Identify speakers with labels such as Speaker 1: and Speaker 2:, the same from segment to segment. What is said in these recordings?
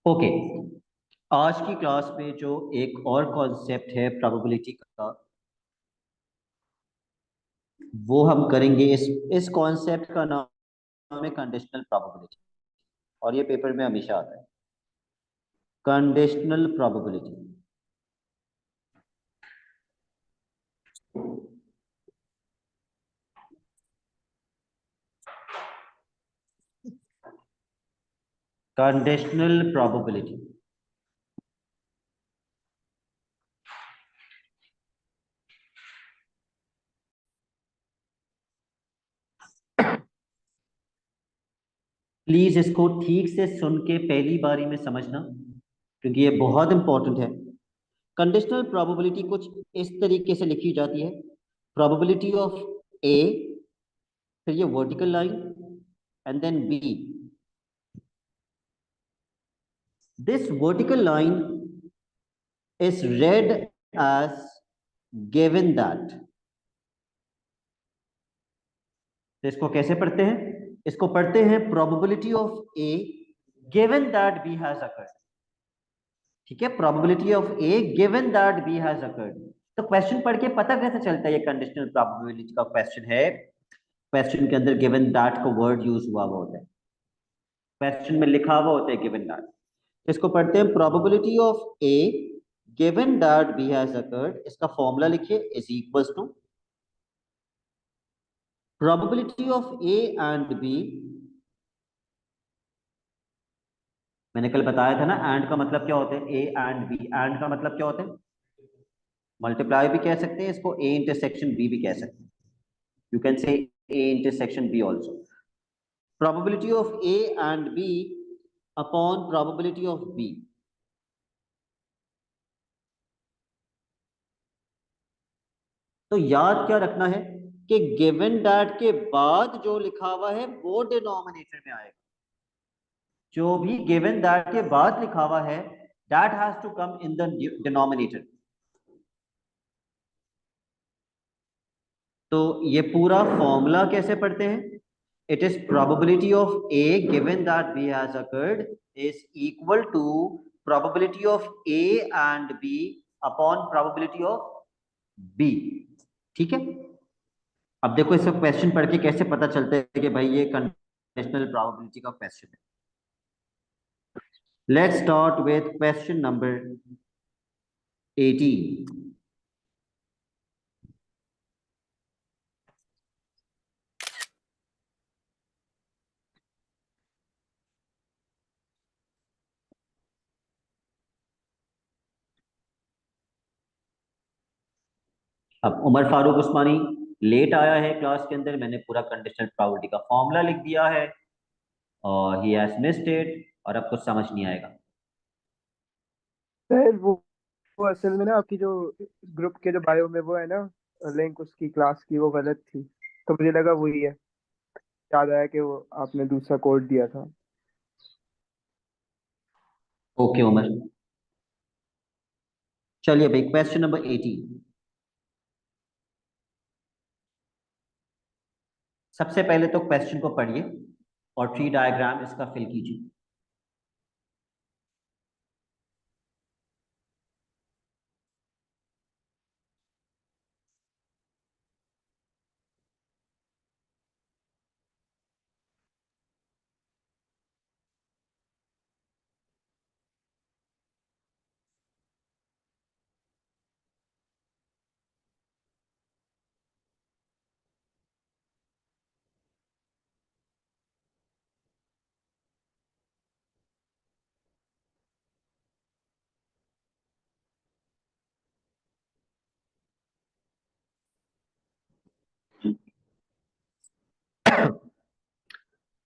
Speaker 1: Okay, आज की class में जो एक और कॉन्सेप्ट है प्रोबेबिलिटी का, वो हम करेंगे। इस कॉन्सेप्ट का नाम है कंडीशनल प्रोबेबिलिटी, और ये पेपर में हमेशा आता है, conditional probability. Conditional probability please इसको ठीक से सुन के पहली बारी में समझना, क्योंकि ये बहुत इंपॉर्टेंट है। कंडीशनल प्रोबेबिलिटी कुछ इस तरीके से लिखी जाती है, प्रोबेबिलिटी ऑफ ए, फिर ये vertical line, and then b. This vertical line is read as given that। तो इसको कैसे पढ़ते हैं? इसको पढ़ते हैं probability of A given that B has occurred। ठीक है, probability of A given that B has occurred। तो क्वेश्चन पढ़ के पता कैसे चलता है ये कंडीशनल प्रोबेबिलिटी का क्वेश्चन है? क्वेश्चन के अंदर given that का वर्ड यूज हुआ होता है, क्वेश्चन में लिखा हुआ होता है given that। इसको पढ़ते हैं probability of A given that B has occurred। इसका फॉर्मूला लिखिए, is equals to probability of A and B। मैंने कल बताया था ना, एंड का मतलब क्या होता है? ए एंड बी। एंड का मतलब क्या होता है? मल्टीप्लाई भी कह सकते हैं इसको, ए इंटरसेक्शन बी भी कह सकते हैं। You can say a intersection b also. Probability of A and B upon probability of b. तो याद क्या रखना है कि गिवन दैट के बाद जो लिखा हुआ है वो डिनोमिनेटर में आएगा। जो भी गिवन दैट के बाद लिखा हुआ है, that has to come in the denominator. तो ये पूरा फॉर्मूला कैसे पढ़ते हैं? It is probability of A given that B has occurred is equal to probability of A and B upon probability of b. ठीक है, अब देखो इसका क्वेश्चन पढ़ के कैसे पता चलता है कि भाई ये कंडीशनल प्रोबेबिलिटी का क्वेश्चन है। Let's start with question number 18। अब उमर फारूक उस्मानी लेट आया है क्लास के अंदर, मैंने पूरा कंडीशनल प्रोबेबिलिटी का फॉर्मूला लिख दिया है और ही हैज मिस्ड इट, और अब कुछ समझ नहीं आएगा।
Speaker 2: सर वो असल में ना आपकी जो ग्रुप के जो बायो में वो है ना लिंक, उसकी क्लास की वो गलत थी, तो मुझे लगा वही है। याद आया कि वो आपने दूसरा कोड दिया था।
Speaker 1: ओके उमर, चलिए भाई क्वेश्चन नंबर 18। सबसे पहले तो क्वेश्चन को पढ़िए और ट्री डायग्राम इसका फिल कीजिए।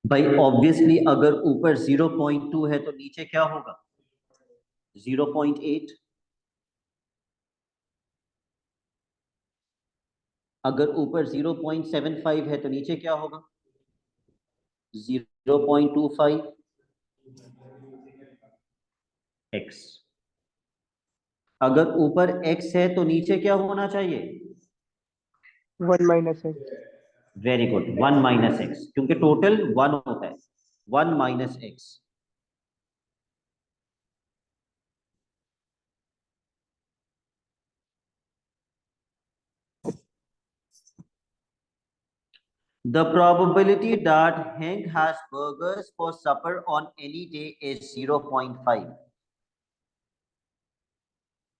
Speaker 1: भाई ऑब्वियसली अगर ऊपर 0.2 है तो नीचे क्या होगा? 0.8। अगर ऊपर 0.75 है तो नीचे क्या होगा? 0.25 x। अगर ऊपर x है तो नीचे क्या होना चाहिए?
Speaker 2: 1 - x।
Speaker 1: वेरी गुड, 1 - x, क्योंकि टोटल 1 होता है, 1 minus x. The probability that Hank has burgers for supper on any day is 0.5.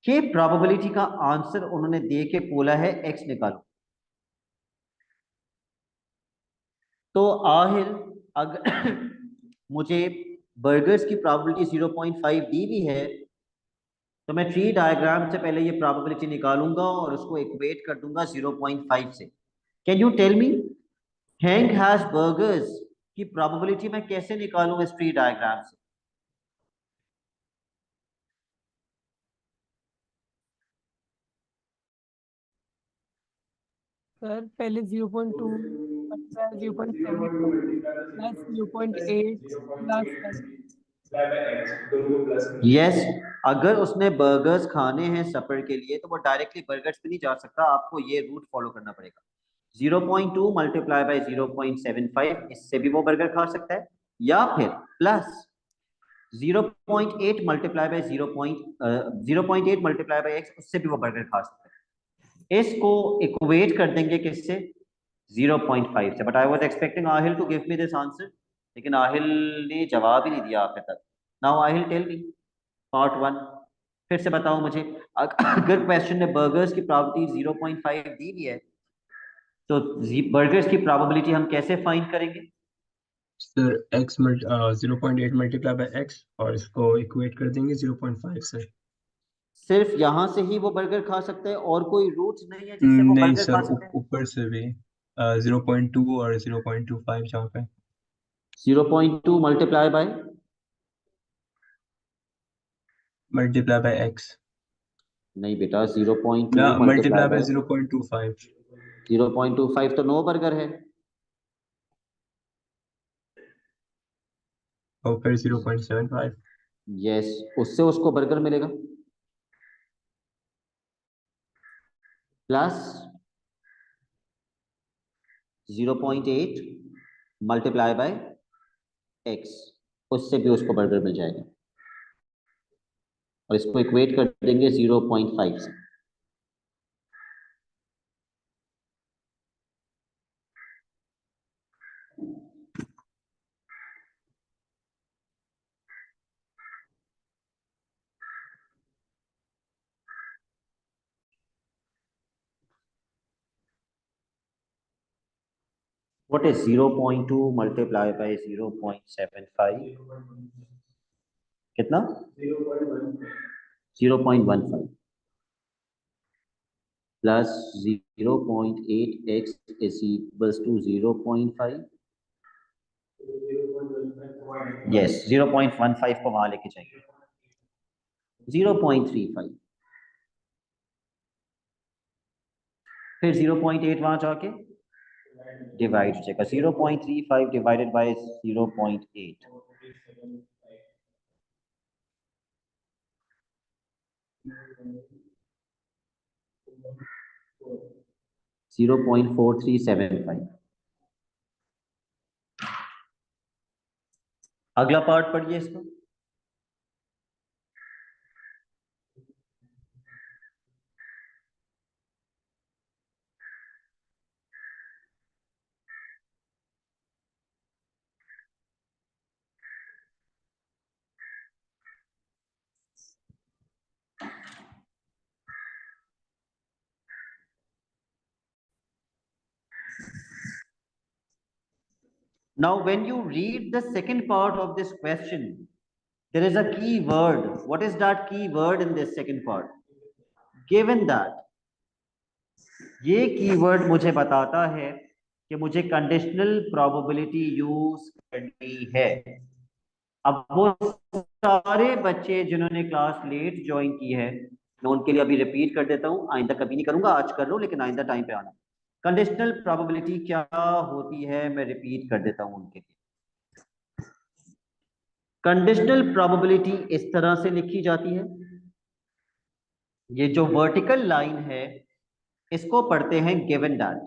Speaker 1: ये प्रोबेबिलिटी का आंसर उन्होंने दे के बोला है एक्स निकालो। तो आहिल अगर मुझे बर्गर्स की प्रोबेबिलिटी 0.5 दी भी है तो मैं ट्री डायग्राम से पहले ये प्रोबेबिलिटी निकालूंगा और उसको इक्वेट कर दूंगा 0.5 से। Can you tell me Hank has burgers की प्रोबेबिलिटी मैं कैसे निकालूं इस ट्री डायग्राम से?
Speaker 3: सर पहले 0.2 मतलब 0.75 प्लस 0.8 प्लस 1।
Speaker 1: यस, अगर उसने बर्गर्स खाने हैं सफर के लिए तो वो डायरेक्टली बर्गर्स पे नहीं जा सकता, आपको ये रूट फॉलो करना पड़ेगा। 0.2 मल्टीप्लाई बाय 0.75, इससे भी वो बर्गर खा सकता है, या फिर plus 0.8 multiply by 0.8 multiply by x, उससे भी वो बर्गर खा सकता है। इसको इक्वेट कर देंगे किससे? 0.5 से। But I was expecting Aahil to give me this answer, लेकिन आहिल ने जवाब ही नहीं दिया आखिर तक। Now Aahil tell me part 1, फिर से बताओ मुझे। अगर क्वेश्चन में बर्गर्स की प्रोबेबिलिटी 0.5 दी हुई है तो बर्गर्स की प्रोबेबिलिटी हम कैसे फाइंड करेंगे?
Speaker 4: Sir x 0.8 multiply by x और इसको इक्वेट कर देंगे 0.5 से।
Speaker 1: सिर्फ यहां से ही वो बर्गर खा सकते हैं और कोई रूट नहीं है जिससे वो
Speaker 4: नहीं
Speaker 1: बर्गर
Speaker 4: सर,
Speaker 1: खा सकते हैं?
Speaker 4: ऊपर से भी 0.2 और 0.25 जहाँ पे
Speaker 1: 0.2 मल्टीप्लाई बाय
Speaker 4: एक्स
Speaker 1: नहीं बेटा, 0.2
Speaker 4: या
Speaker 1: मल्टीप्लाई
Speaker 4: मल्टीप्लाई बाय
Speaker 1: बाय
Speaker 4: 0.25
Speaker 1: 0.25 तो 9 बर्गर है।
Speaker 4: और फिर 0.75।
Speaker 1: यस, उससे उसको बर्गर मिलेगा, प्लस 0.8 मल्टीप्लाई बाय एक्स, उससे भी उसको बर्गर मिल जाएगा, और इसको इक्वेट कर देंगे 0.5 से। What is 0.2 multiplied by 0.75? कितना? 0.15 plus 0.8x is equals to 0.5। yes, 0.15 को वहां लेके जाएंगे, 0.35, फिर 0.8 वहां जाके डिवाइड हो जाएगा, 0.35 डिवाइडेड बाय 0.8, 0.4375। अगला पार्ट पढ़िए इसका। Now, when you read the second part of this question, there is a key word. What is that key word in this second part? Given that, ये कीवर्ड मुझे बताता है कि मुझे कंडीशनल प्रोबेबिलिटी यूज करनी है। अब वो सारे बच्चे जिन्होंने क्लास लेट ज्वाइन की है, मैं उनके लिए अभी रिपीट कर देता हूँ, आइंदा कभी नहीं करूंगा, आज कर लो लेकिन आइंदा टाइम पे आना। कंडीशनल प्रोबेबिलिटी क्या होती है मैं रिपीट कर देता हूँ उनके लिए। कंडीशनल प्रोबेबिलिटी इस तरह से लिखी जाती है, ये जो वर्टिकल लाइन है इसको पढ़ते हैं गिवन दैट।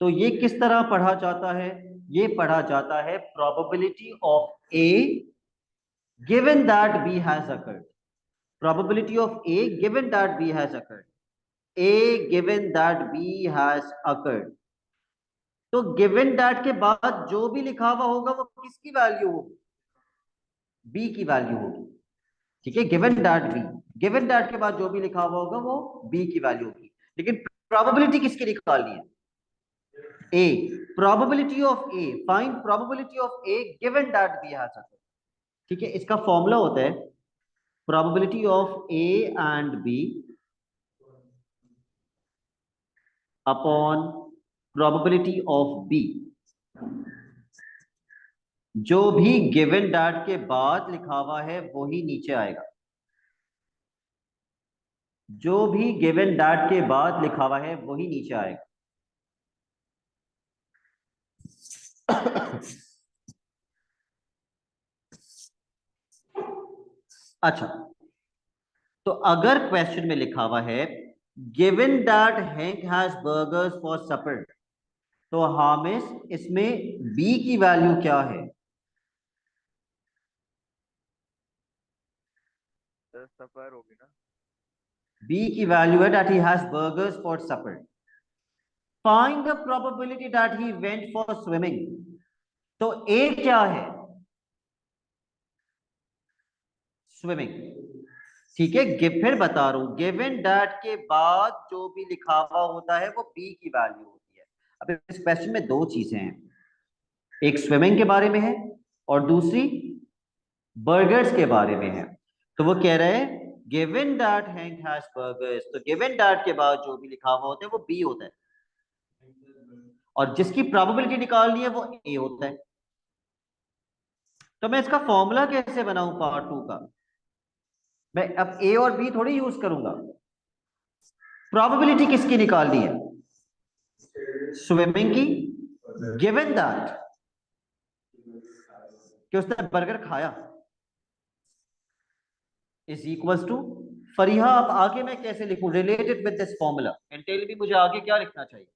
Speaker 1: तो ये किस तरह पढ़ा जाता है? ये पढ़ा जाता है probability of A given that B has occurred. Probability of A given that B has occurred. A given that B has occurred. तो गिवन दैट के बाद जो भी लिखा हुआ होगा वो किसकी वैल्यू होगी? बी की वैल्यू होगी। ठीक है, given that b, given that के बाद जो भी लिखा हुआ होगा वो बी की वैल्यू होगी। लेकिन प्रोबेबिलिटी किसकी निकालनी है? A. Probability of A, find probability of A given that B has occurred. ठीक है, इसका फॉर्मूला होता है probability of A and B upon probability of B. जो भी गिवन डैट के बाद लिखा हुआ है वो ही नीचे आएगा। जो भी गिवन डैट के बाद लिखा हुआ है वही नीचे आएगा। अच्छा, तो अगर क्वेश्चन में लिखा हुआ है given that Hank has burgers for supper, तो हामिस इसमें बी की वैल्यू क्या है?
Speaker 2: सफर होगी ना।
Speaker 1: बी की वैल्यू है that he has burgers for supper. Find the probability that he went for swimming. तो ए क्या है? स्विमिंग। ठीक है, फिर बता रहा हूं, गिवन दैट के बाद जो भी लिखा हुआ होता है वो बी की वैल्यू होती है। अब इस क्वेश्चन में दो चीजें हैं, एक स्विमिंग के बारे में है और दूसरी बर्गर्स के बारे में है। तो वो कह रहे हैं given that Hank has burgers, तो गिवन दैट के बाद जो भी लिखा हुआ होता है वो बी होता है, और जिसकी प्रोबेबिलिटी निकालनी है वो ए होता है। तो मैं इसका फॉर्मूला कैसे बनाऊं पार्ट टू का? मैं अब ए और बी थोड़ी यूज करूंगा। प्रोबेबिलिटी किसकी निकालनी है? स्विमिंग की, गिवन दैट कि उसने बर्गर खाया, इज इक्वल्स टू फरीहा। अब आगे मैं कैसे लिखूं related with this formula? And tell me, मुझे आगे क्या लिखना चाहिए?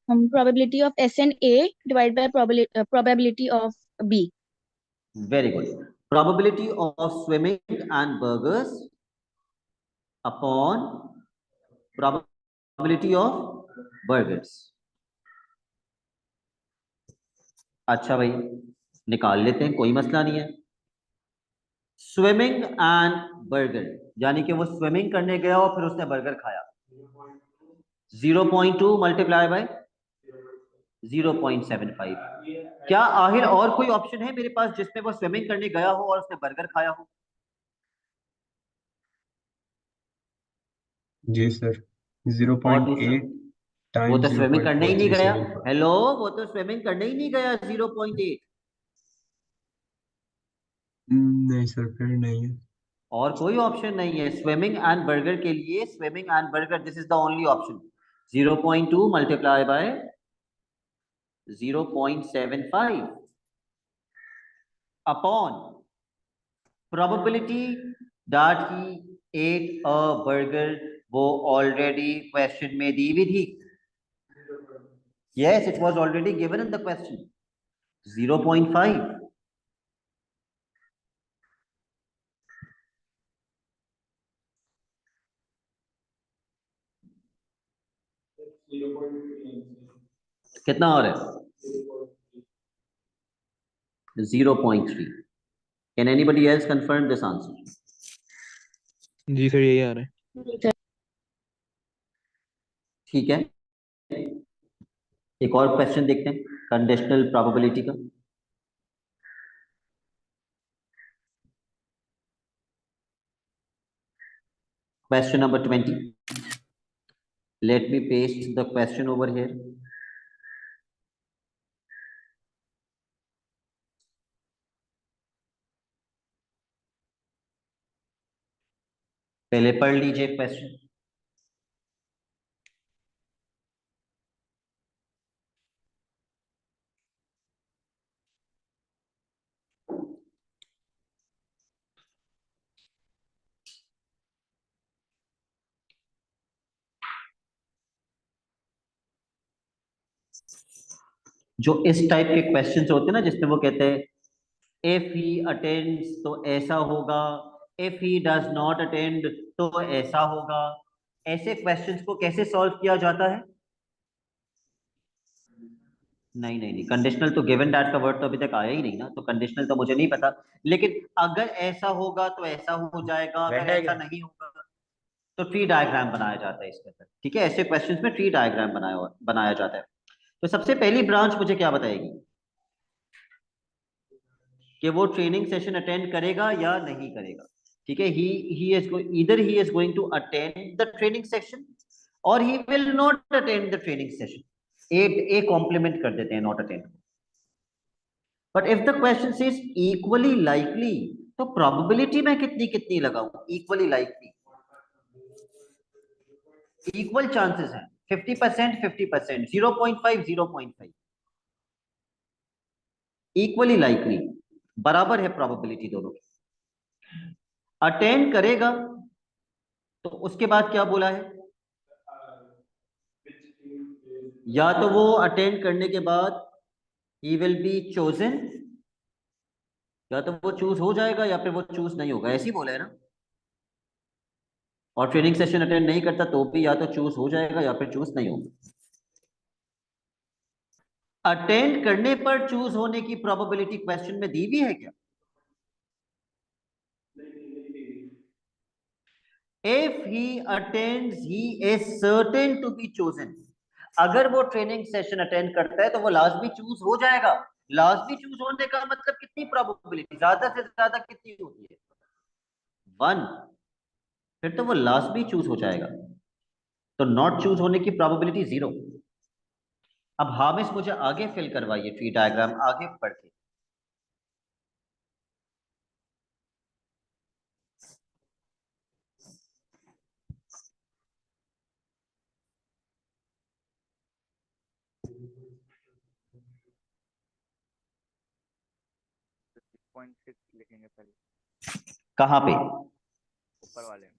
Speaker 5: probability of S and A divided by probability of B.
Speaker 1: Very good. Probability of swimming and burgers upon probability of burgers. अच्छा भाई, निकाल लेते हैं, कोई मसला नहीं है। स्विमिंग एंड बर्गर, यानी कि वो स्विमिंग करने गया और फिर उसने बर्गर खाया। 0.2 मल्टीप्लाई बाय 0.75। क्या आखिर और कोई ऑप्शन है मेरे पास जिसमें वो स्विमिंग करने गया हो और उसने बर्गर खाया हो?
Speaker 4: जी सर,
Speaker 1: और दूसरा,
Speaker 4: 0.8
Speaker 1: वो
Speaker 4: टाइम
Speaker 1: तो स्विमिंग करने ही नहीं गया।
Speaker 4: 0.4375।
Speaker 1: हेलो, वो तो स्विमिंग करने ही नहीं गया 0.8।
Speaker 4: नहीं सर, फिर नहीं है।
Speaker 1: और कोई ऑप्शन नहीं है स्विमिंग एंड बर्गर के लिए। Swimming and burger, this is the only option. 0.2 multiply by 0.75 upon probability that he ate a burger, वो ऑलरेडी क्वेश्चन में दी हुई थी। Yes, it was already given in the question, 0.5। कितना और है? 0.3। Can anybody else confirm this answer?
Speaker 6: जी sir, यही आ रहा है।
Speaker 1: ठीक है, एक और क्वेश्चन देखते हैं कंडीशनल प्रोबेबिलिटी का। Question number 20। Let me paste the question over here. पहले पढ़ लीजिए क्वेश्चन। जो इस टाइप के क्वेश्चंस होते हैं ना, जिसमें वो कहते हैं इफ ही अटेंड्स तो ऐसा होगा, if he does not attend तो ऐसा होगा, ऐसे क्वेश्चंस को कैसे सॉल्व किया जाता है? नहीं नहीं नहीं, कंडीशनल तो गिवन दैट का वर्ड तो अभी तक आया ही नहीं ना, तो कंडीशनल तो मुझे नहीं पता। लेकिन अगर ऐसा होगा तो ऐसा हो जाएगा, अगर ऐसा नहीं होगा तो ट्री डायग्राम बनाया जाता है इसके अंदर। ठीक है, ऐसे क्वेश्चंस में ट्री डायग्राम बनाया जाता है। तो सबसे पहली ब्रांच मुझे क्या बताएगी कि वो ट्रेनिंग सेशन अटेंड करेगा या नहीं करेगा। ठीक है, he is either he is going to attend the training session और he will not attend the training session. A complement कर देते हैं not attend. But if the question is equally likely, तो प्रोबेबिलिटी में कितनी कितनी लगाऊं? इक्वली लाइकली, इक्वल चांसेस हैं, 50% 50%, 0.5 0.5, इक्वली लाइकली, बराबर है प्रोबेबिलिटी दोनों की। अटेंड करेगा तो उसके बाद क्या बोला है, या तो वो अटेंड करने के बाद ही विल बी चोजन, या तो वो चूज हो जाएगा या फिर वो चूज नहीं होगा, ऐसे ही बोला है ना। और ट्रेनिंग सेशन अटेंड नहीं करता तो भी या तो चूज हो जाएगा या फिर चूज नहीं होगा। अटेंड करने पर चूज होने की प्रोबेबिलिटी क्वेश्चन में दी भी है क्या? If he attends, he is certain to be chosen. अगर वो ट्रेनिंग सेशन अटेंड करता है तो वो लाजमी चूज हो जाएगा। लाजमी चूज होने का मतलब कितनी प्रोबेबिलिटी, ज्यादा से ज्यादा कितनी होती है? 1। फिर तो वो लाजमी चूज हो जाएगा, तो नॉट चूज होने की प्रोबेबिलिटी 0। अब हामिस मुझे आगे फिल करवाइए ट्री डायग्राम, आगे पढ़ के।
Speaker 7: लिखेंगे पहले
Speaker 1: कहां पे?
Speaker 7: ऊपर वाले में।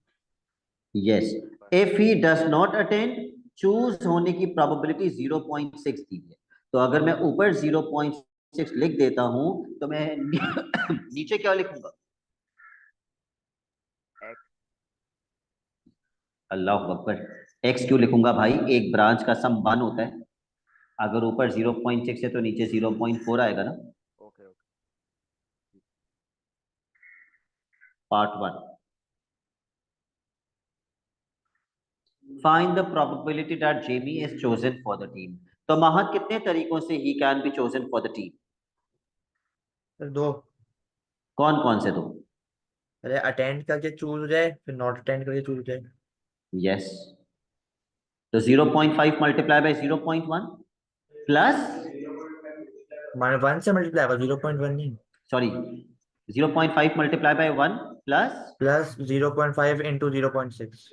Speaker 1: Yes, if he does not attend, choose होने की प्रोबेबिलिटी 0.6 दी है। तो अगर मैं ऊपर 0.6 लिख देता हूं तो मैं नीचे क्या लिखूंगा? अल्लाह अकबर, एक्स क्यों लिखूंगा भाई? एक ब्रांच का सम 1 होता है। अगर ऊपर 0.6 है तो नीचे 0.4 आएगा ना।
Speaker 7: Okay okay.
Speaker 1: Part 1, find the probability that Jamie is chosen for the team. तो महक कितने तरीकों से he can be chosen for the team?
Speaker 8: दो।
Speaker 1: कौन कौन से दो?
Speaker 8: पहले अटेंड करके चूज हो जाए, फिर नॉट अटेंड करके चूज हो जाए।
Speaker 1: यस, तो 0.5 मल्टीप्लाई बाय 0.1 प्लस,
Speaker 8: माने 1 से मल्टीप्लाई होगा, 0.1 नहीं।
Speaker 1: Sorry, 0.5 multiply by 1
Speaker 8: plus 0.5 into 0.6।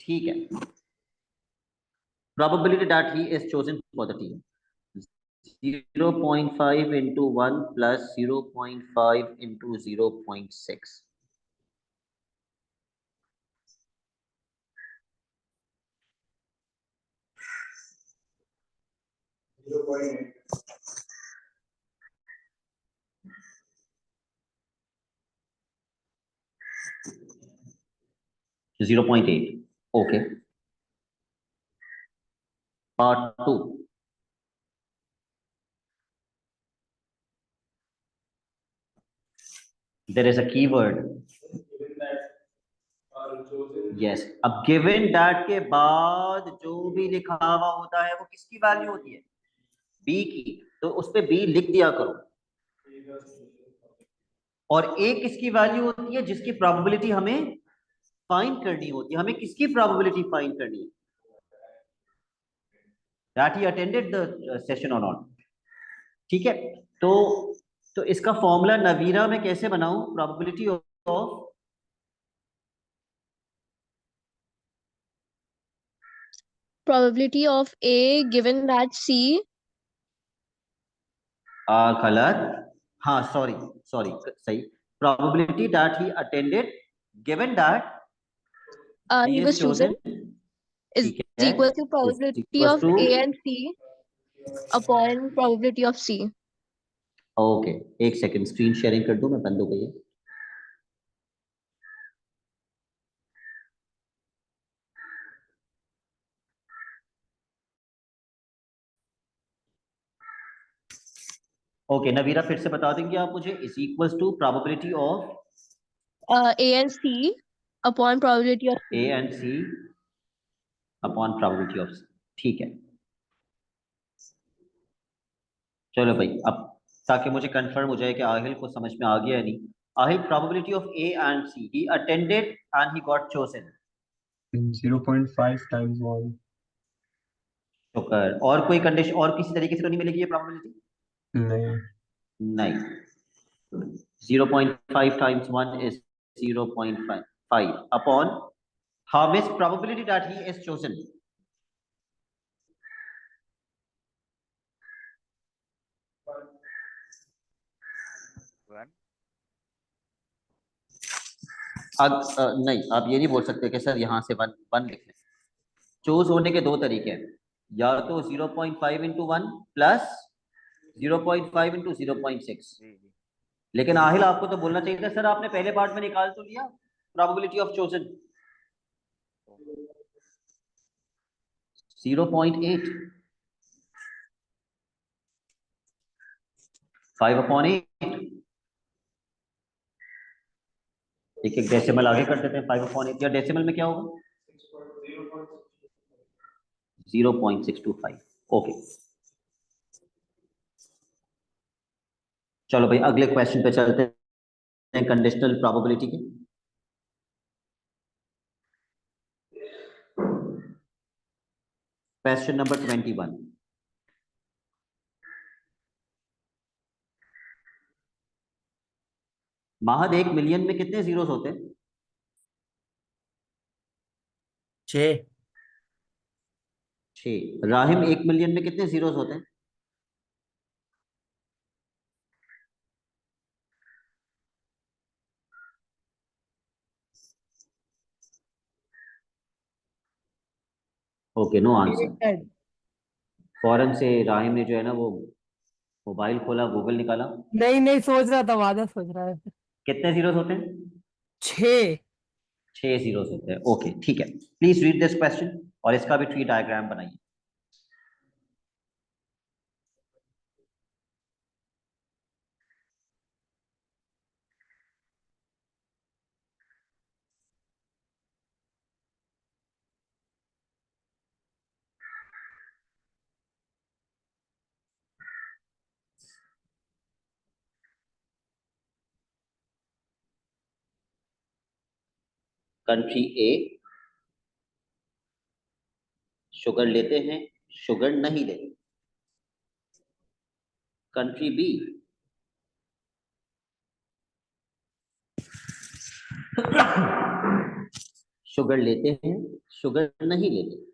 Speaker 1: ठीक है, probability that he is chosen for the team, 0.5 into 1 plus 0.5 into 0.6। तो 0.8। Okay, part 2, there is a keyword, yes। अब गिवन दैट के बाद जो भी लिखा हुआ होता है वो किसकी वैल्यू होती है? बी की। तो उस पे बी लिख दिया करो। और ए किसकी वैल्यू होती है? जिसकी प्रोबेबिलिटी हमें फाइंड करनी होती है। हमें किसकी प्रोबेबिलिटी फाइंड करनी है? That he attended the session और नॉट। ठीक है, तो इसका फॉर्मूला नवीरा में कैसे बनाऊं? Probability of
Speaker 5: Probability of A given that C.
Speaker 1: गलत, हाँ सॉरी सॉरी, सही। Probability that he attended given that
Speaker 5: He
Speaker 1: he is
Speaker 5: was chosen
Speaker 1: chosen,
Speaker 5: is
Speaker 1: ठीक है,
Speaker 5: equal to
Speaker 1: is
Speaker 5: probability
Speaker 1: equals
Speaker 5: of
Speaker 1: to
Speaker 5: A and C upon probability of C.
Speaker 1: Okay, एक second screen sharing कर दूं, मैं बंद हो गई है। ओके नवीरा, फिर से बता देंगे आप मुझे, is equals to probability of
Speaker 5: A and C upon probability of
Speaker 1: ए
Speaker 5: C.
Speaker 1: And C upon probability of C. ठीक है, चलो भाई, अब ताकि मुझे कंफर्म हो जाए कि आहिल को समझ में आ गया या नहीं। Aahil, probability of A and c, he attended and he got chosen.
Speaker 4: 0.5 times 1.
Speaker 1: शुक्र। और कोई कंडीशन और किसी तरीके से तो नहीं मिलेगी ये प्रोबेबिलिटी?
Speaker 4: नहीं.
Speaker 1: नहीं। 0.5 times 1 is 0.5 upon how much probability that he is chosen?
Speaker 7: One.
Speaker 1: नहीं, आप ये नहीं बोल सकते कि सर यहाँ से वन वन लिख लें। चूज होने के दो तरीके हैं, या तो 0.5 इंटू वन प्लस 0.5 इंटू 0.6।
Speaker 7: जी जी।
Speaker 1: लेकिन आहिल आपको तो बोलना चाहिए था सर, आपने पहले पार्ट में निकाल तो लिया प्रोबेबिलिटी ऑफ चोजन 0.8, 5/8। एक एक डेसिमल आगे कर देते हैं, 5/8 या डेसिमल में क्या होगा? 0.625। ओके, चलो भाई अगले क्वेश्चन पे चलते हैं, कंडीशनल प्रोबेबिलिटी के। Question number 21। महद, 1 मिलियन में कितने जीरोस होते हैं?
Speaker 8: 6।
Speaker 1: 6। राहिम, 1 मिलियन में कितने जीरोस होते हैं? Okay, no answer.
Speaker 3: 8।
Speaker 1: फौरन से राहिम ने जो है ना वो मोबाइल खोला, गूगल निकाला।
Speaker 3: नहीं नहीं, सोच रहा था, वादा सोच रहा है।
Speaker 1: कितने जीरोस होते हैं?
Speaker 3: 6।
Speaker 1: 6 जीरोस होते हैं। ओके ठीक है, प्लीज रीड दिस क्वेश्चन और इसका भी ट्री डायग्राम बनाइए। कंट्री ए शुगर लेते हैं, शुगर नहीं लेते। कंट्री बी शुगर लेते हैं, शुगर नहीं लेते।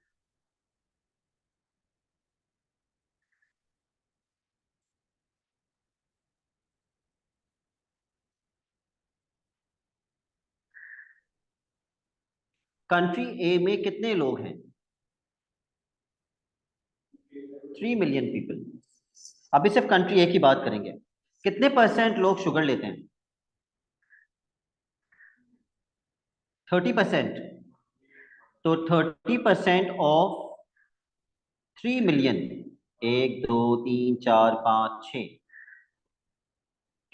Speaker 1: कंट्री ए में कितने लोग हैं? 3 मिलियन पीपल। अभी सिर्फ कंट्री ए की बात करेंगे। कितने परसेंट लोग शुगर लेते हैं? 30%। तो 30% ऑफ 3 मिलियन, 1 2 3 4 5 6,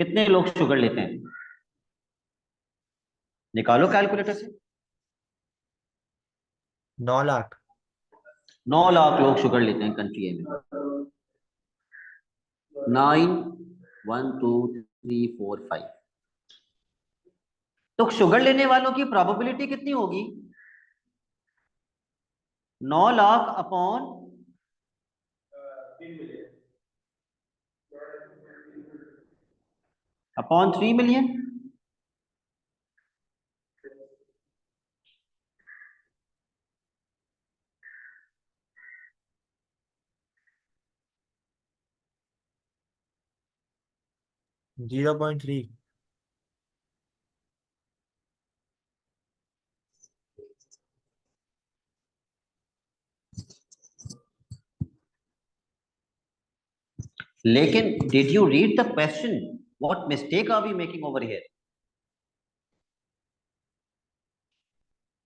Speaker 1: कितने लोग शुगर लेते हैं? निकालो कैलकुलेटर से।
Speaker 8: 9 लाख।
Speaker 1: 9 लाख लोग शुगर लेते हैं कंट्री ए में। 9 1 2 3 4 5। तो शुगर लेने वालों की प्रोबेबिलिटी कितनी होगी? 9 lakh upon upon 3 million.
Speaker 8: Zero point three.
Speaker 1: लेकिन did you read the question? What mistake are we making over here?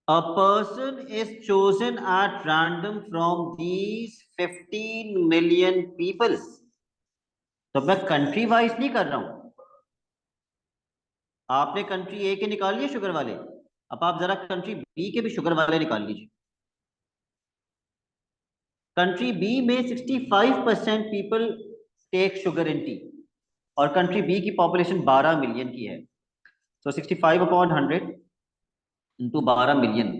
Speaker 1: A person is chosen at random from these 15 million people. तो मैं कंट्री वाइज नहीं कर रहा हूं। आपने कंट्री ए के निकाल लिए शुगर वाले, अब आप जरा कंट्री बी के भी शुगर वाले निकाल लीजिए। कंट्री बी में 65% people take sugar in tea, और कंट्री बी की पॉपुलेशन 12 मिलियन की है। तो 65/100 इंटू 12 मिलियन,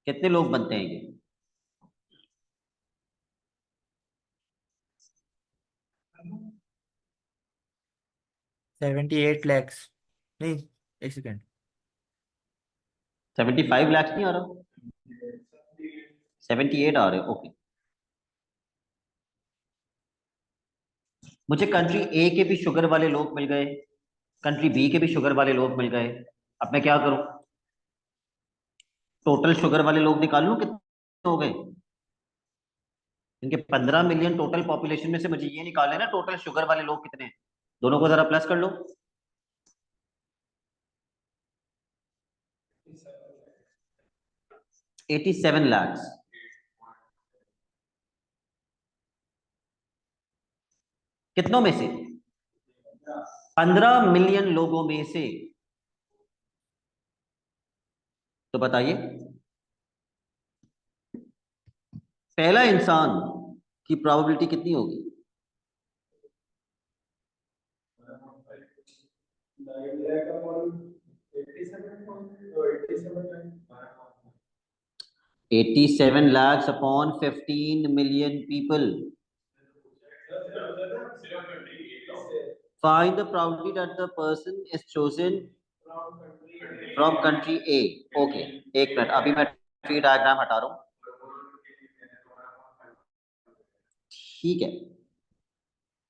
Speaker 1: कितने लोग बनते हैं ये?
Speaker 8: $78 lakhs। नहीं, एक सेकेंड।
Speaker 1: 75 लाख नहीं आ रहा, 78 आ रहे। ओके, मुझे कंट्री ए के भी शुगर वाले लोग मिल गए, कंट्री बी के भी शुगर वाले लोग मिल गए। अब मैं क्या करूं? टोटल शुगर वाले लोग निकाल लूं, कितने हो गए? इनके 15 मिलियन टोटल पॉपुलेशन में से मुझे ये निकालना है ना टोटल शुगर वाले लोग कितने हैं। दोनों को जरा प्लस कर लो। 87 लाख। कितनों में से? 15 मिलियन लोगों में से। तो बताइए, पहला इंसान की प्रोबेबिलिटी कितनी होगी? $87 lakhs upon 15 million people. Find the probability that the person is chosen from country A. Okay, एक मिनट, अभी मैं ट्री डायग्राम हटा रहा हूं। ठीक है,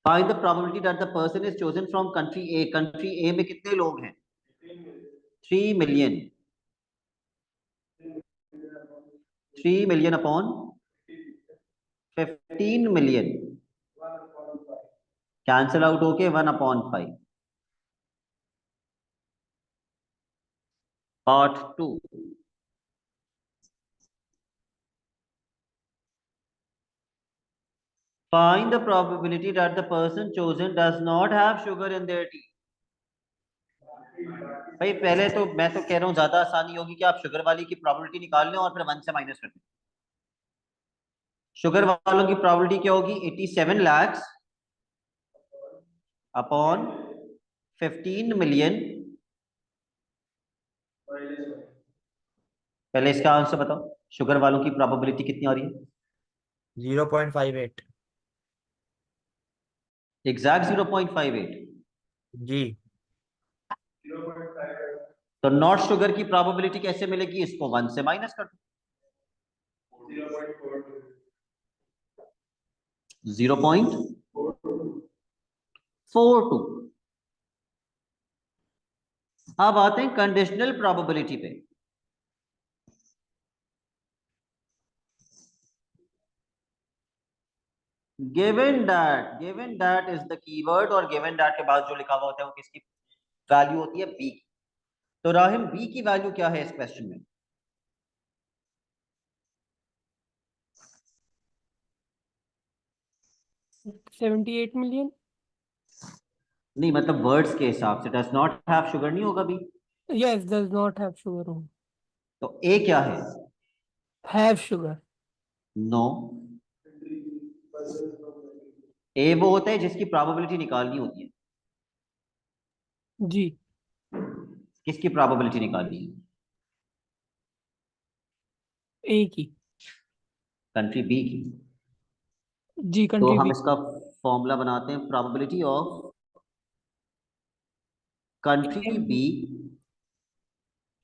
Speaker 1: Find the probability that the person is chosen from country A. Country A में कितने लोग हैं? 3 million. 3 million upon 15 million, cancel out होके 1/5। Part 2, find the probability that the person chosen does not have sugar in their tea. भाई पहले तो मैं तो कह रहा हूं ज्यादा आसानी होगी कि आप शुगर वाली की प्रोबेबिलिटी निकाल लें और फिर 1 से माइनस कर दें। शुगर वालों की प्रोबेबिलिटी क्या होगी? 87 लाख अपॉन 15 मिलियन। पहले इसका आंसर बताओ, शुगर वालों की प्रोबेबिलिटी कितनी आ रही है?
Speaker 8: 0.58।
Speaker 1: एग्जैक्ट 0.58।
Speaker 8: जी।
Speaker 1: तो नॉट शुगर की प्रोबेबिलिटी कैसे मिलेगी? इसको 1 से माइनस कर दो, 0.42। अब आते हैं कंडीशनल प्रोबेबिलिटी पे। Given that is the keyword, और गिवन दैट के बाद जो लिखा हुआ होता है वो किसकी वैल्यू होती है? बी की। तो राहिम, बी की वैल्यू क्या है इस क्वेश्चन में?
Speaker 3: $78 million।
Speaker 1: नहीं, मतलब वर्ड्स के हिसाब से डज नॉट हैव शुगर नहीं होगा B?
Speaker 3: Yes, does not have sugar on।
Speaker 1: तो ए क्या है?
Speaker 3: Have sugar।
Speaker 1: नो, ए वो होता है जिसकी प्रोबेबिलिटी निकालनी होती है।
Speaker 3: जी।
Speaker 1: किसकी प्रोबेबिलिटी निकालनी है?
Speaker 3: ए की।
Speaker 1: कंट्री बी की।
Speaker 3: जी,
Speaker 1: तो
Speaker 3: कंट्री
Speaker 1: हम
Speaker 3: बी।
Speaker 1: इसका फॉर्मूला बनाते हैं, probability of country b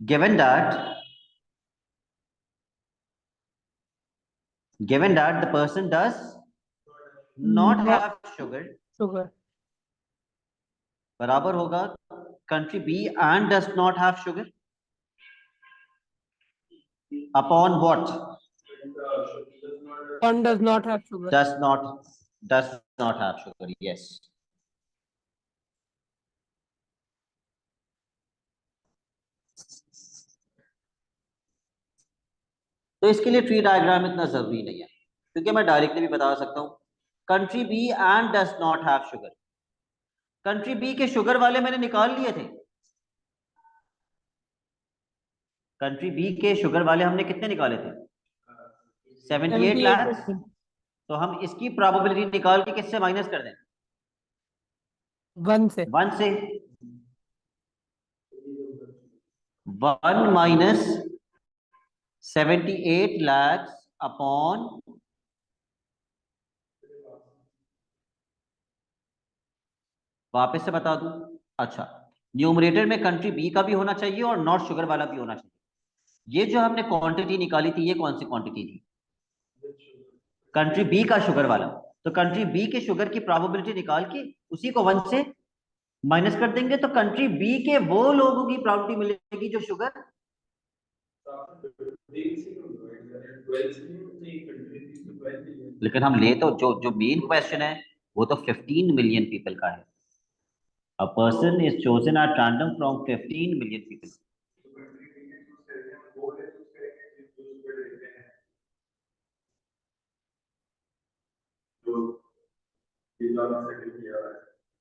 Speaker 1: given that the person does not have sugar
Speaker 3: sugar
Speaker 1: बराबर होगा country b and does not have sugar upon what?
Speaker 3: One does not have sugar.
Speaker 1: does not have sugar. Yes. तो इसके लिए tree diagram इतना जरूरी नहीं है, क्योंकि मैं डायरेक्टली भी बता सकता हूँ country b and does not have sugar. Country b के शुगर वाले मैंने निकाल लिए थे। कंट्री बी के शुगर वाले हमने कितने निकाले थे? 78 लाख। तो हम इसकी प्रोबेबिलिटी निकाल के किससे माइनस कर दें?
Speaker 3: 1 से।
Speaker 1: 1 से। 1 माइनस 78 लाख अपॉन वापस से बता दूं। अच्छा, न्यूमरेटर में कंट्री बी का भी होना चाहिए और नॉट शुगर वाला भी होना चाहिए। ये जो हमने क्वांटिटी निकाली थी, ये कौन सी क्वांटिटी थी? कंट्री बी का शुगर वाला। तो कंट्री बी के शुगर की प्रोबेबिलिटी निकाल के उसी को 1 से माइनस कर देंगे, तो कंट्री बी के वो लोगों की प्रोबेबिलिटी मिलेगी जो शुगर। लेकिन हम ले तो जो जो मेन क्वेश्चन है वो तो 15 मिलियन पीपल का है। A person is chosen at random from 15 million people.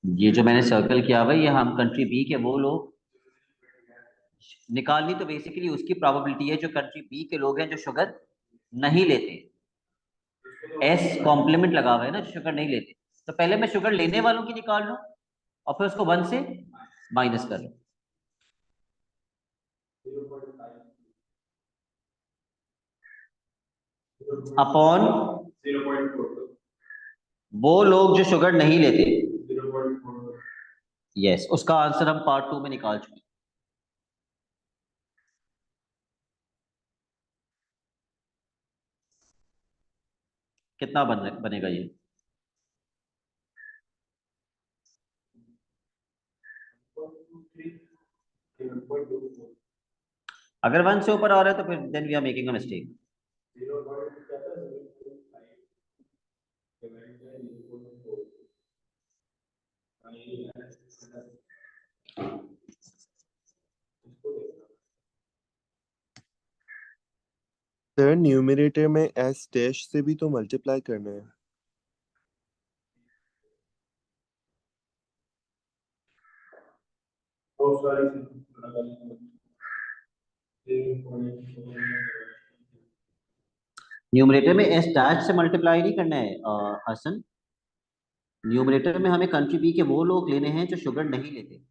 Speaker 1: ये जो मैंने सर्कल किया हुआ है, ये हम कंट्री बी के वो लोग निकालनी, तो बेसिकली उसकी प्रोबेबिलिटी है जो कंट्री बी के लोग हैं जो शुगर नहीं लेते। एस कॉम्प्लीमेंट लगा हुआ है ना, जो शुगर नहीं लेते। तो पहले मैं शुगर लेने वालों की निकाल लूं और फिर उसको 1 से माइनस कर लूं। अपॉन वो लोग जो शुगर नहीं लेते। यस, उसका आंसर हम पार्ट 2 में निकाल चुके हैं। कितना बनेगा ये? अगर 1 से ऊपर आ रहा है तो फिर then we are making a mistake.
Speaker 9: Sir numerator में एस डैश से भी तो मल्टीप्लाई करना है।
Speaker 1: न्यूमरेटर में एस डैश से मल्टीप्लाई नहीं करना है हसन। न्यूमरेटर में हमें कंट्री बी के वो लोग लेने हैं जो शुगर नहीं लेते।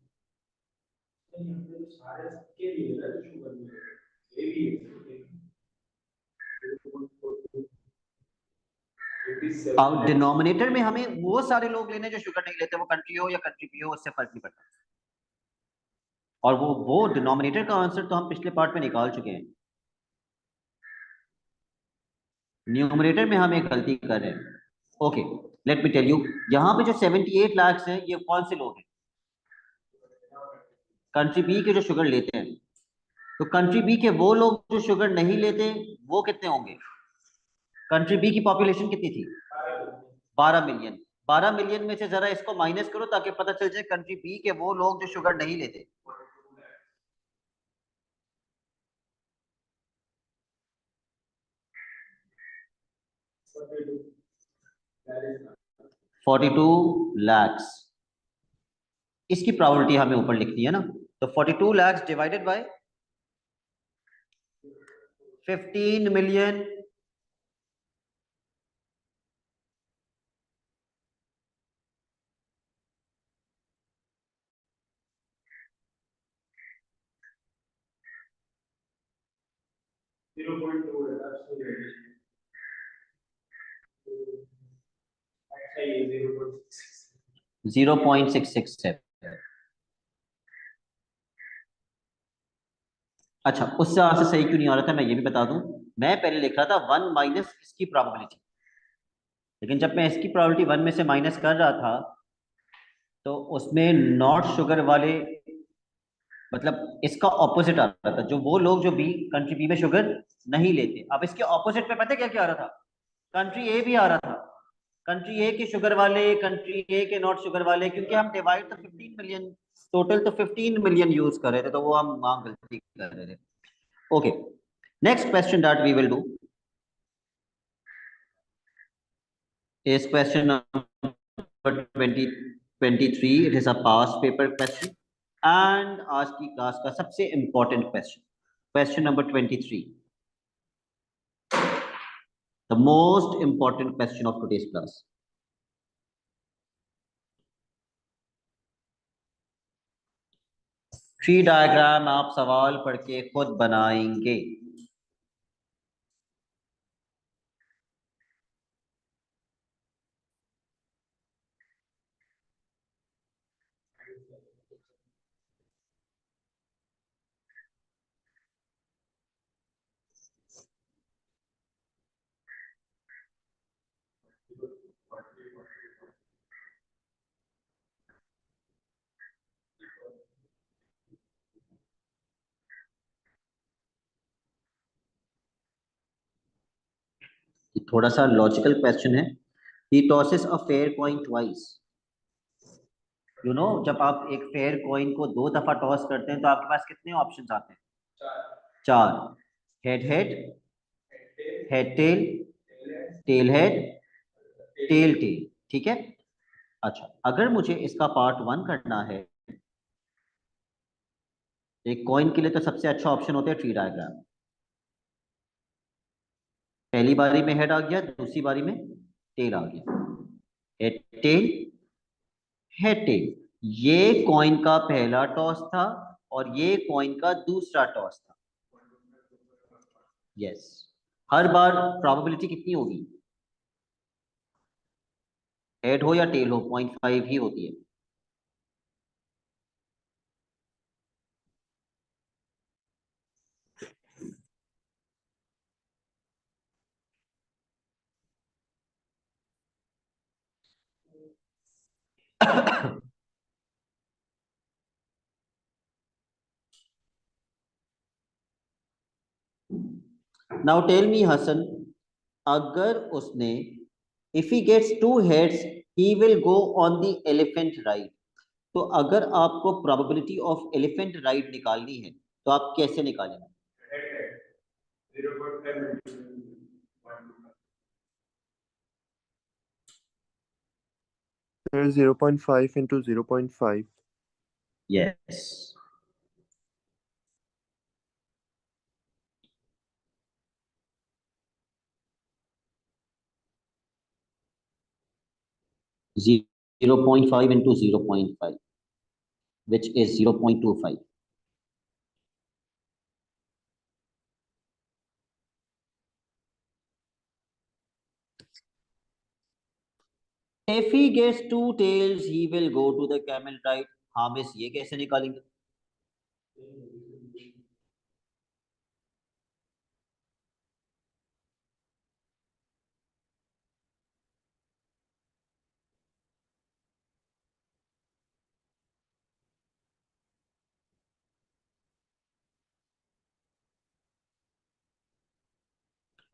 Speaker 1: और डिनोमिनेटर में हमें वो सारे लोग लेने जो शुगर नहीं लेते, वो कंट्री हो या कंट्री बी हो, उससे फर्क नहीं पड़ता। और वो डिनोमिनेटर का आंसर तो हम पिछले पार्ट में निकाल चुके हैं। न्यूमरेटर में हम एक गलती कर रहे हैं। Okay, let me tell you, यहाँ पे जो 78 लाख हैं ये कौन से लोग हैं? कंट्री बी के जो शुगर लेते हैं। तो कंट्री बी के वो लोग जो शुगर नहीं लेते वो कितने होंगे? कंट्री बी की पॉपुलेशन कितनी थी? 12 मिलियन। 12 मिलियन में से जरा इसको माइनस करो ताकि पता चल जाए कंट्री बी के वो लोग जो शुगर नहीं लेते। $42 लाख। इसकी प्रोबेबिलिटी हमें ऊपर लिखनी है ना। तो 42 lakh divided by 15 million. Zero point 667। अच्छा, उससे आंसर सही क्यों नहीं आ रहा था मैं ये भी बता दूं। मैं पहले लिख रहा था 1 माइनस इसकी प्रोबेबिलिटी, लेकिन जब मैं इसकी प्रोबेबिलिटी 1 में से माइनस कर रहा था तो उसमें नॉट शुगर वाले, मतलब इसका ऑपोजिट आ रहा था, जो वो लोग जो बी कंट्री बी में शुगर नहीं लेते। अब इसके ऑपोजिट में पता है क्या क्या आ रहा था? कंट्री ए भी आ रहा था, कंट्री ए के शुगर वाले, कंट्री ए के नॉट शुगर वाले, क्योंकि हम डिवाइड तो 15 मिलियन, टोटल तो 15 मिलियन यूज कर रहे थे, तो वो हम वहां गलती कर रहे थे। Okay, next question that we will do is question number 2023. It is a past paper question and आज की क्लास का सबसे important question, question number 23, the most important question of today's class. Tree diagram आप सवाल पढ़ के खुद बनाएंगे। थोड़ा सा लॉजिकल क्वेश्चन है। He tosses a fair coin twice. You know, जब आप एक फेयर कॉइन को 2 दफा टॉस करते हैं तो आपके पास कितने ऑप्शंस आते हैं? 4। Head head, head tail, tail head, tail tail. ठीक है, अच्छा अगर मुझे इसका पार्ट 1 करना है, एक कॉइन के लिए तो सबसे अच्छा ऑप्शन होता है ट्री डायग्राम। पहली बारी में हेड आ गया, दूसरी बारी में टेल आ गया, हेड टेल, हेड टेल। ये कॉइन का पहला टॉस था और ये कॉइन का दूसरा टॉस था। यस, हर बार प्रोबेबिलिटी कितनी होगी? हेड हो या टेल हो, 0.5 ही होती है। नाउ टेल मी हसन, अगर उसने if he gets 2 heads he will go on the elephant ride, तो अगर आपको प्रोबेबिलिटी ऑफ एलिफेंट राइड निकालनी है तो आप कैसे निकालेंगे?
Speaker 9: Sir, 0.5 into 0.5.
Speaker 1: Yes, yes. 0.5 into 0.5, which is 0.25. If he gets 2 tails, he will go to the camel ride. हामिस ये कैसे निकालेंगे?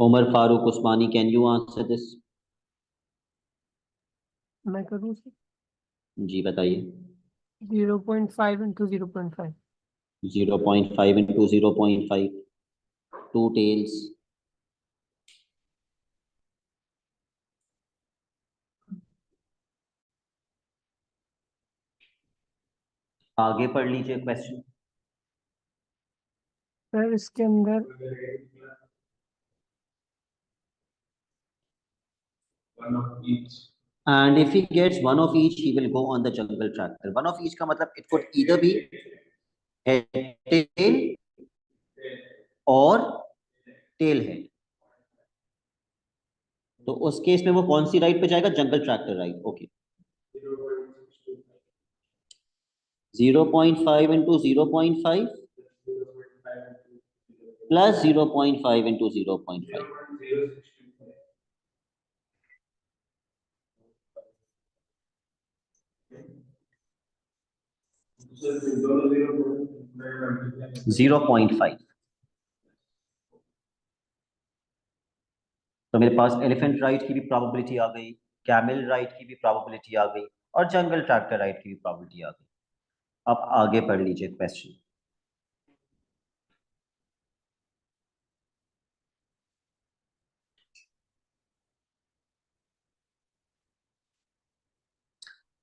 Speaker 1: उमर फारूक उस्मानी, can you answer this?
Speaker 3: मैं करूँ सर?
Speaker 1: जी बताइए।
Speaker 3: 0.5 into 0.5।
Speaker 1: 0.5 into 0.5, 2 tails. आगे पढ़ लीजिए क्वेश्चन।
Speaker 3: सर इसके अंदर
Speaker 1: And if he gets 1 of each, he will go on the jungle tractor. 1 of each का मतलब it could either be head tail और tail head। तो उस केस में वो कौन सी राइड पे जाएगा? जंगल tractor ride. Okay, 0.5 into 0.5 plus 0.5 into 0.5, $0.5। तो मेरे पास एलिफेंट राइड की भी प्रोबेबिलिटी आ गई, कैमल राइड की भी प्रोबेबिलिटी आ गई और जंगल ट्रैक्टर राइड की भी प्रोबेबिलिटी आ गई। अब आगे पढ़ लीजिए question.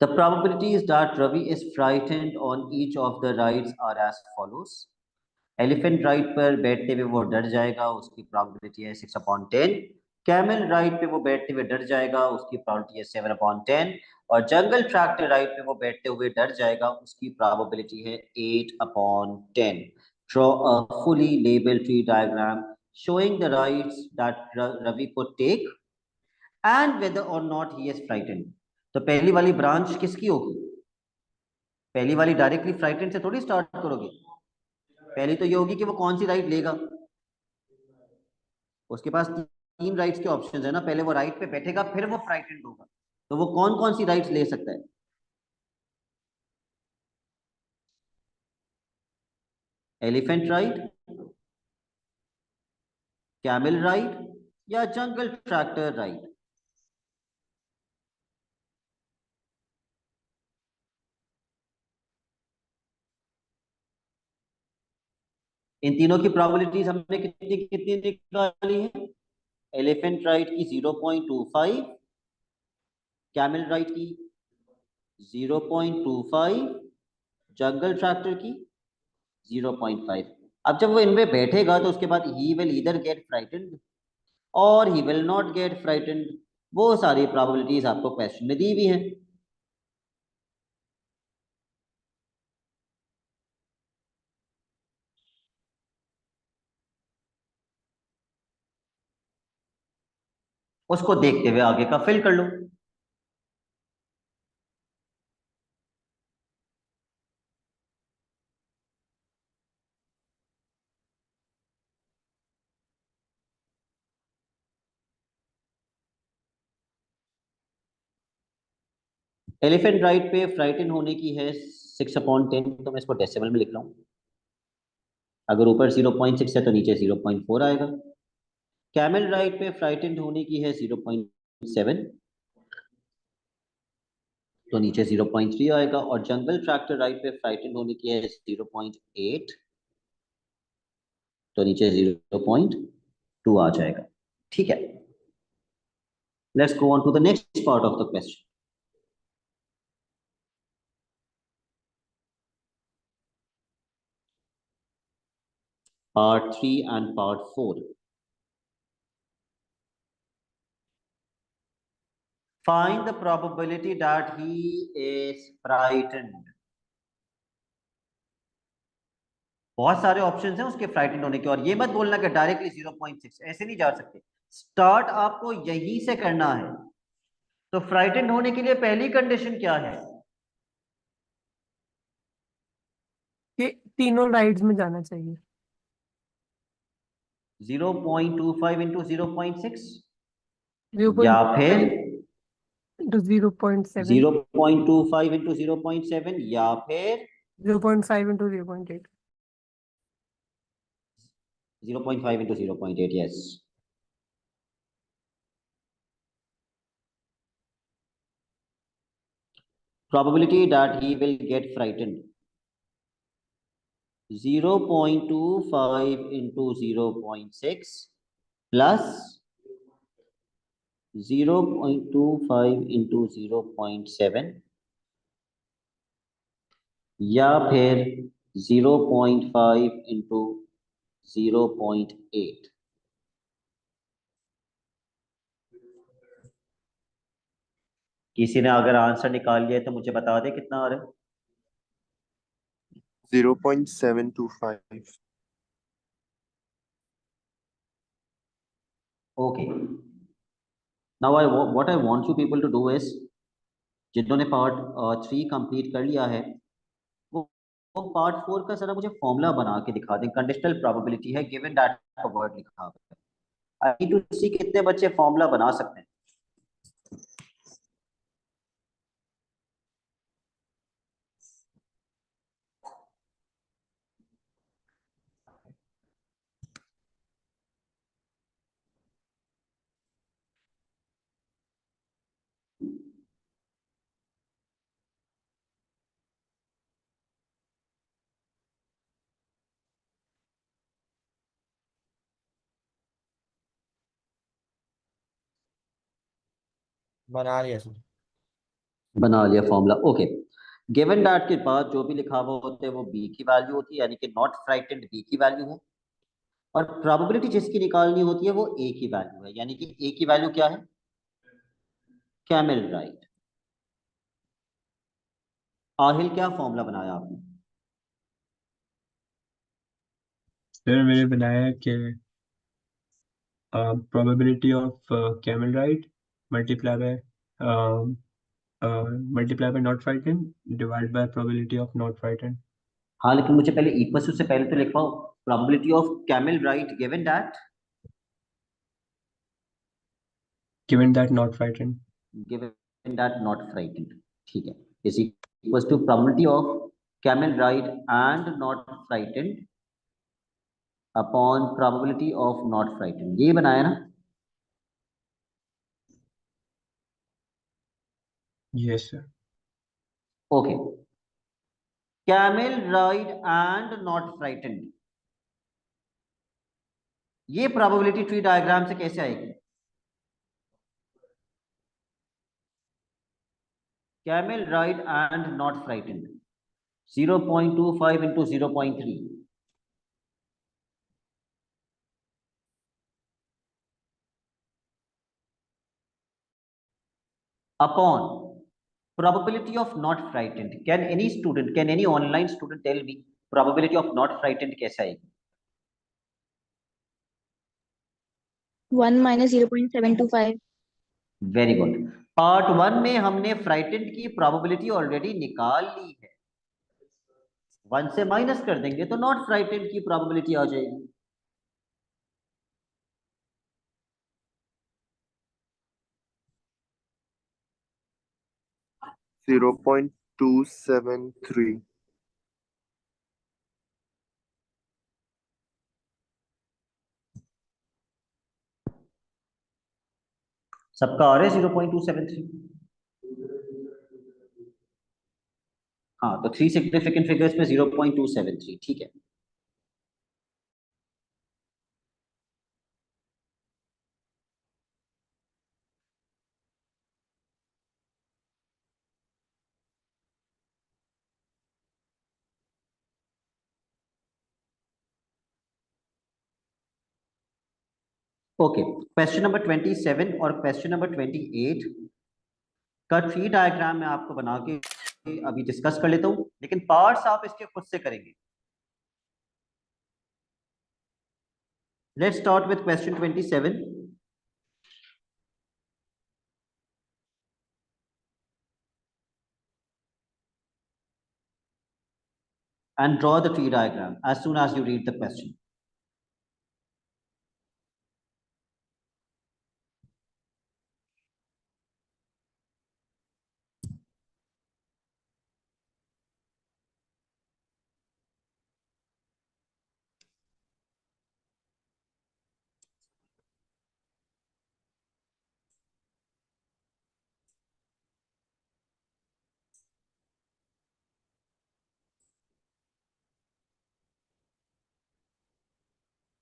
Speaker 1: The probabilities that Ravi is frightened on each of the rides are as follows. Elephant ride पर बैठते हुए वो डर जाएगा, उसकी प्रोबेबिलिटी है 6/10। कैमल राइड पे वो बैठते हुए डर जाएगा, उसकी प्रोबेबिलिटी है 7/10। और जंगल ट्रैक्टर राइड पे वो बैठते हुए डर जाएगा, उसकी प्रोबेबिलिटी है 8/10। Draw a fully labeled tree diagram showing the rides that Ravi could take and whether or not he is frightened। तो पहली वाली ब्रांच किसकी होगी? पहली वाली डायरेक्टली फ्राइटेंड से थोड़ी स्टार्ट करोगे। पहली तो ये होगी कि वो कौन सी राइड लेगा। उसके पास तीन राइड्स के ऑप्शंस है ना, पहले वो राइड पे बैठेगा फिर वो फ्राइटेंड होगा। तो वो कौन कौन सी राइड्स ले सकता है? एलिफेंट राइड, कैमल राइड या जंगल ट्रैक्टर राइड? इन तीनों की प्रोबेबिलिटीज हमने कितनी कितनी निकाली है? एलिफेंट राइड की 0.25, कैमल राइड की 0.25, जंगल ट्रैक्टर की 0.5। अब जब वो इनमें बैठेगा तो उसके बाद he will either get frightened और he will not get frightened. वो सारी प्रोबेबिलिटीज आपको क्वेश्चन में दी हुई हैं। उसको देखते हुए आगे का फिल कर लो। एलिफेंट राइड पे फ्राइटन होने की है 6/10, तो मैं इसको डेसिमल में लिख रहा हूँ। अगर ऊपर 0.6 है तो नीचे 0.4 आएगा। कैमल राइड पे फ्राइटन होने की है 0.7, तो नीचे 0.3 आएगा। और जंगल ट्रैक्टर राइड पे फ्राइटन होने की है 0.8, तो नीचे 0.2 आ जाएगा। ठीक है, let's go on to the next part of the question. Part 3 and Part 4. Find the probability that he is frightened. बहुत सारे ऑप्शंस हैं उसके फ्राइटेंड होने के, और ये मत बोलना कि डायरेक्टली 0.6, ऐसे नहीं जा सकते। स्टार्ट आपको यहीं से करना है। तो फ्राइटेंड होने के लिए पहली कंडीशन क्या है?
Speaker 3: कि तीनों राइड्स में जाना चाहिए।
Speaker 1: 0.25 इंटू 0.6 या
Speaker 3: 0.5
Speaker 1: फिर
Speaker 3: into 0.7,
Speaker 1: 0.25 इंटू 0.7 या फिर
Speaker 3: 0.5 into 0.8।
Speaker 1: 0.5 into 0.8। Yes, probability that he will get frightened 0.25 into 0.6 plus 0.25 into 0.7 या फिर 0.5 into 0.8। किसी ने अगर आंसर निकाल लिया तो मुझे बता दे कितना आ रहा है।
Speaker 9: 0.725।
Speaker 1: Okay, now what I want you people to do is, जिन्होंने पार्ट 3 कंप्लीट कर लिया है वो वो पार्ट 4 का जरा मुझे फॉर्मूला बना के दिखा दें। कंडीशनल प्रोबेबिलिटी है, गिवन दैट का वर्ड लिखा हुआ है। आई नीड टू सी कितने बच्चे फॉर्मूला बना सकते हैं।
Speaker 8: बना लिया सर।
Speaker 1: बना लिया फॉर्मूला, ओके। गिवन दैट के बाद जो भी लिखा हुआ होता है वो बी की वैल्यू होती है, यानी कि नॉट फ्राइटेंड बी की वैल्यू है, और प्रोबेबिलिटी जिसकी निकालनी होती है वो ए की वैल्यू है, यानी कि ए की वैल्यू क्या है, कैमल राइट। आहिल क्या फॉर्मूला बनाया आपने?
Speaker 4: सर मैंने बनाया कि probability of camel ride multiply by not frightened divided by probability of not frightened.
Speaker 1: हाँ, लेकिन मुझे पहले इक्वल टू से पहले तो लिखवाओ probability of camel ride given that
Speaker 4: not frightened.
Speaker 1: not frightened, ठीक है, is equal to probability of camel ride and not frightened upon probability of not frightened, ये बनाया ना?
Speaker 4: Yes sir.
Speaker 1: Okay, camel ride and not frightened, ये probability tree diagram से कैसे आएगी? Camel ride and not frightened 0.25 into 0.3 upon probability of not frightened. Can any online student tell me probability of not frightened कैसे आएगी?
Speaker 5: 1 minus 0.725.
Speaker 1: Very good. Part 1 में हमने frightened की probability already निकाल ली है, 1 से माइनस कर देंगे तो नॉट फ्राइटेंड की प्रोबेबिलिटी आ जाएगी।
Speaker 9: Zero point 273।
Speaker 1: सबका आ रहा है 0.273? हाँ, तो 3 सिग्निफिकेंट फिगर्स में 0.273, ठीक है। ओके, क्वेश्चन नंबर 27 और क्वेश्चन नंबर 28 का ट्री डायग्राम मैं आपको बना के अभी डिस्कस कर लेता हूं, लेकिन पार्ट्स आप इसके खुद से करेंगे। Let's start with question 27 and draw the tree diagram as soon as you read the question.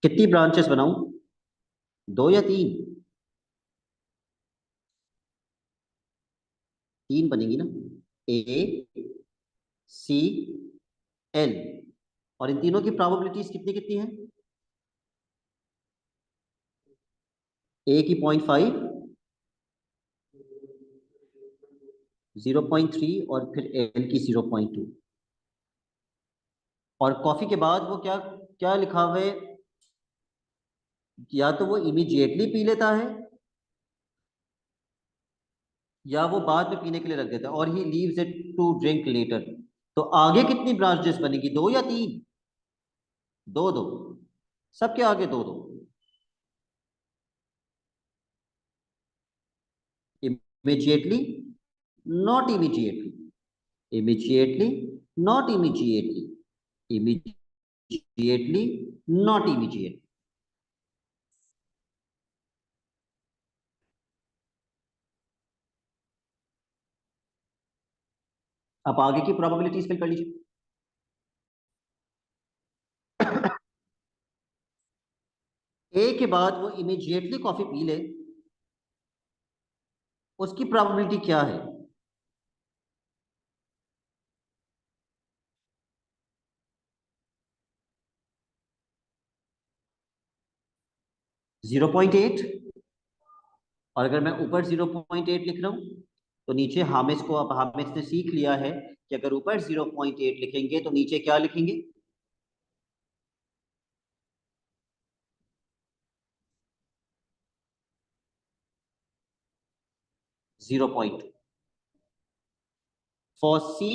Speaker 1: कितनी ब्रांचेस बनाऊं, 2 या 3? 3 बनेगी ना, ए सी एल, और इन तीनों की प्रोबेबिलिटीज कितनी कितनी है? ए की 0.5, 0.3 और फिर एल की 0.2। और कॉफी के बाद वो क्या क्या लिखा हुआ है, या तो वो इमीडिएटली पी लेता है या वो बाद में पीने के लिए रख देता है, और he leaves it to drink later. तो आगे कितनी ब्रांचेस बनेगी, 2 या 3? 2 2, सबके आगे 2 2। Immediately, not immediately, immediately, not immediately, immediately, not immediately। अब आगे की प्रोबेबिलिटीज फिल कर लीजिए। ए के बाद वो इमीडिएटली कॉफी पी ले उसकी प्रोबेबिलिटी क्या है? Zero point eight. और अगर मैं ऊपर 0.8 लिख रहा हूं तो नीचे हामिस को, अब हामिस ने सीख लिया है कि अगर ऊपर 0.8 लिखेंगे तो नीचे क्या लिखेंगे? Zero point. For c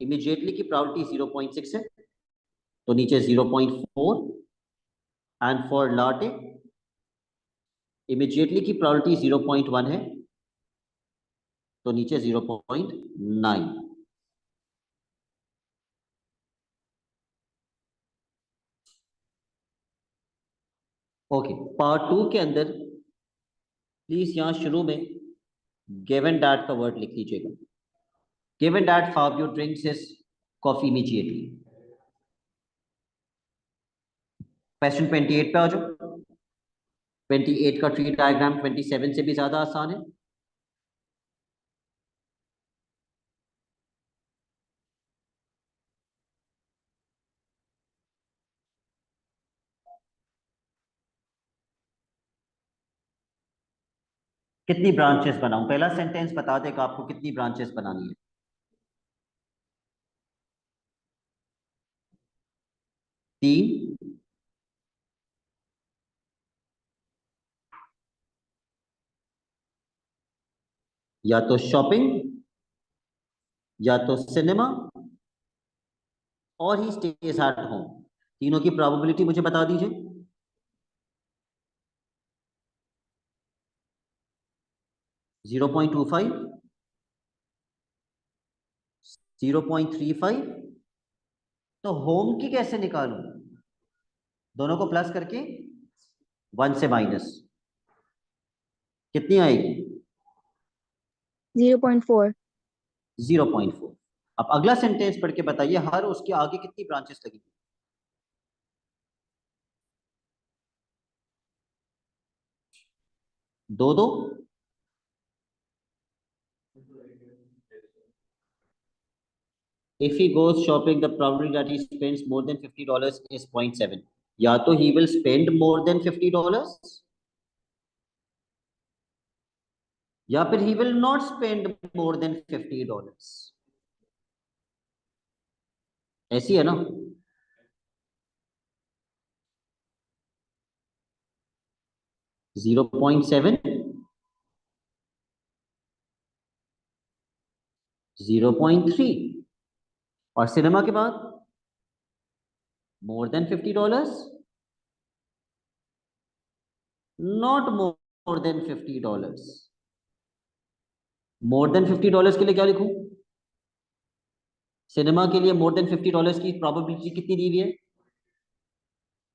Speaker 1: immediately की प्रोबेबिलिटी 0.6 है तो नीचे 0.4। एंड फॉर लाटे इमीडिएटली की प्रोबेबिलिटी 0.1 है तो नीचे 0.9। ओके, पार्ट 2 के अंदर प्लीज यहां शुरू में गिवन दैट का वर्ड लिख लीजिएगा। Given that Fabio drinks his coffee immediately. Question 28 पे आ जाओ। 28 का ट्री डायग्राम 27 से भी ज्यादा आसान है। कितनी ब्रांचेस बनाऊं? पहला सेंटेंस बता देगा आपको कितनी ब्रांचेस बनानी है। 3, या तो शॉपिंग, या तो सिनेमा, और ही स्टेज एट होम। तीनों की प्रोबेबिलिटी मुझे बता दीजिए। 0.25, 0.35। तो होम की कैसे निकालूं? दोनों को प्लस करके 1 से माइनस कितनी आएगी?
Speaker 5: 0.4.
Speaker 1: 0.4। अब अगला सेंटेंस पढ़ के बताइए, हर उसके आगे कितनी ब्रांचेस लगेगी? 2 2। If he goes shopping, the probability that he spends more than $50 is 0.7. या तो he will spend more than $50, या फिर he will not spend more than $50। ऐसी है ना? जीरो पॉइंट सेवन, 0.3, और सिनेमा के बाद more than $50, not more than $50। More than $50 के लिए क्या लिखूं? सिनेमा के लिए मोर देन $50 की प्रोबेबिलिटी कितनी दी हुई है?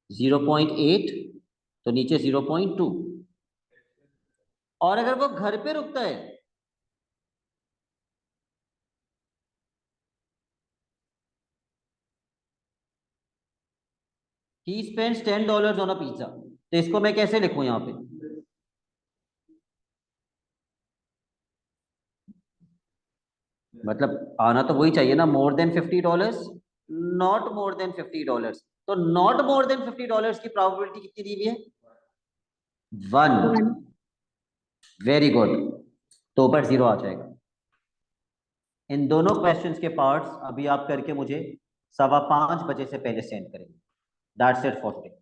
Speaker 1: 0.8, तो नीचे 0.2। और अगर वो घर पे रुकता है he spends $10 on a pizza, तो इसको मैं कैसे लिखूं यहां पे? मतलब आना तो वही चाहिए ना, more than $50, not more than $50। तो नॉट मोर देन $50 की प्रोबेबिलिटी कितनी दी हुई है? 1। वेरी गुड, तो ऊपर 0 आ जाएगा। इन दोनों क्वेश्चंस के पार्ट्स अभी आप करके मुझे 5:15 बजे से पहले सेंड करेंगे। That's it for today.